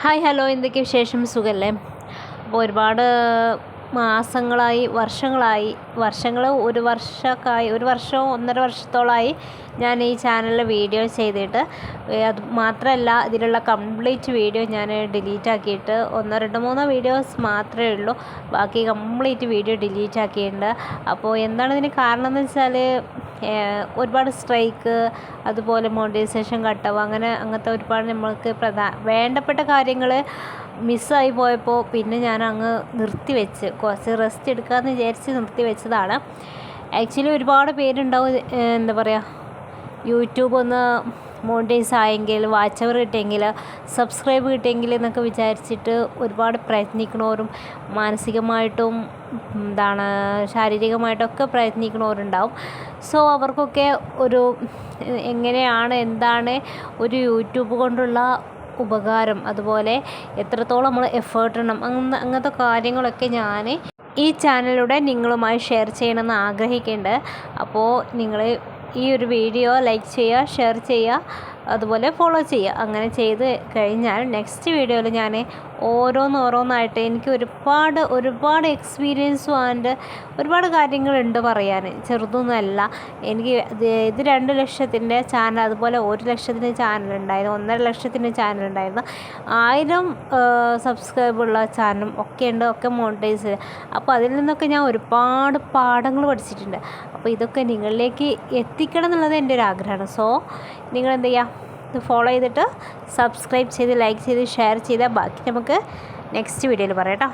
Hi hello, എന്തൊക്കെ വിശേഷം? സുഖല്ലേ? അപ്പോൾ ഒരുപാട് മാസങ്ങളായി, വർഷങ്ങൾ ഒരു വർഷമോ 1.5 വർഷത്തോളമായി ഞാൻ ഈ ചാനലിൽ വീഡിയോ ചെയ്തിട്ട്. അത് മാത്രമല്ല, ഇതിലുള്ള കംപ്ലീറ്റ് വീഡിയോ ഞാൻ ഡിലീറ്റ് ആക്കിയിട്ട് 1, 2, 3 വീഡിയോസ് മാത്രമേ ഉള്ളൂ. ബാക്കി കംപ്ലീറ്റ് വീഡിയോ ഡിലീറ്റ് ആക്കിയിട്ടുണ്ട്. അപ്പോൾ എന്താണ് ഇതിന് കാരണം എന്ന് വെച്ചാൽ, ഒരുപാട് സ്ട്രൈക്ക്, അതുപോലെ മോണിറ്റൈസേഷൻ കട്ടാവുക, അങ്ങനത്തെ ഒരുപാട് നമ്മൾക്ക് വേണ്ടപ്പെട്ട കാര്യങ്ങൾ മിസ്സായി പോയപ്പോൾ പിന്നെ ഞാൻ അങ്ങ് നിർത്തിവെച്ച്, കുറച്ച് റെസ്റ്റ് എടുക്കാമെന്ന് വിചാരിച്ച് നിർത്തിവെച്ചതാണ്. ആക്ച്വലി ഒരുപാട് പേരുണ്ടാവും, എന്താ പറയുക, യൂട്യൂബ് ഒന്ന് മോണിറ്റൈസ് ആയെങ്കിൽ, വാച്ച് അവർ കിട്ടിയെങ്കിൽ, സബ്സ്ക്രൈബ് കിട്ടിയെങ്കിൽ എന്നൊക്കെ വിചാരിച്ചിട്ട് ഒരുപാട് പ്രയത്നിക്കണവരും മാനസികമായിട്ടും ശാരീരികമായിട്ടൊക്കെ പ്രയത്നിക്കണവരുണ്ടാവും. സോ അവർക്കൊക്കെ ഒരു എന്താണ് ഒരു യൂട്യൂബ് കൊണ്ടുള്ള ഉപകാരം, അതുപോലെ എത്രത്തോളം നമ്മൾ എഫേർട്ട് ഇടണം, അങ്ങനത്തെ കാര്യങ്ങളൊക്കെ ഞാൻ ഈ ചാനലിലൂടെ നിങ്ങളുമായി ഷെയർ ചെയ്യണമെന്ന് ആഗ്രഹിക്കുന്നുണ്ട്. അപ്പോൾ നിങ്ങൾ ഈ ഒരു വീഡിയോ ലൈക്ക് ചെയ്യുക, ഷെയർ ചെയ്യുക, അതുപോലെ ഫോളോ ചെയ്യുക. അങ്ങനെ ചെയ്ത് കഴിഞ്ഞാൽ നെക്സ്റ്റ് വീഡിയോയിൽ ഞാൻ ഓരോന്നായിട്ട് എനിക്ക് ഒരുപാട് എക്സ്പീരിയൻസും ആൻഡ് ഒരുപാട് കാര്യങ്ങളുണ്ട് പറയാൻ. ചെറുതൊന്നുമല്ല. എനിക്ക് ഇത് 2 ലക്ഷത്തിൻ്റെ ചാനൽ, അതുപോലെ 1 ലക്ഷത്തിൻ്റെ ചാനലുണ്ടായിരുന്നു, 1.5 ലക്ഷത്തിൻ്റെ ചാനലുണ്ടായിരുന്നു, 1000 സബ്സ്ക്രൈബുള്ള ചാനലും ഒക്കെ ഉണ്ട്, ഒക്കെ മോണിറ്റൈസ് ചെയ്ത്. അപ്പോൾ അതിൽ നിന്നൊക്കെ ഞാൻ ഒരുപാട് പാഠങ്ങൾ പഠിച്ചിട്ടുണ്ട്. അപ്പോൾ ഇതൊക്കെ നിങ്ങളിലേക്ക് എത്തിക്കണം എന്നുള്ളത് എൻ്റെ ഒരു ആഗ്രഹമാണ്. സോ നിങ്ങൾ എന്ത് ചെയ്യുക, ഇത് ഫോളോ ചെയ്തിട്ട് സബ്സ്ക്രൈബ് ചെയ്ത്, ലൈക്ക് ചെയ്ത്, ഷെയർ ചെയ്താൽ ബാക്കി നമുക്ക് നെക്സ്റ്റ് വീഡിയോയിൽ പറയാം കേട്ടോ.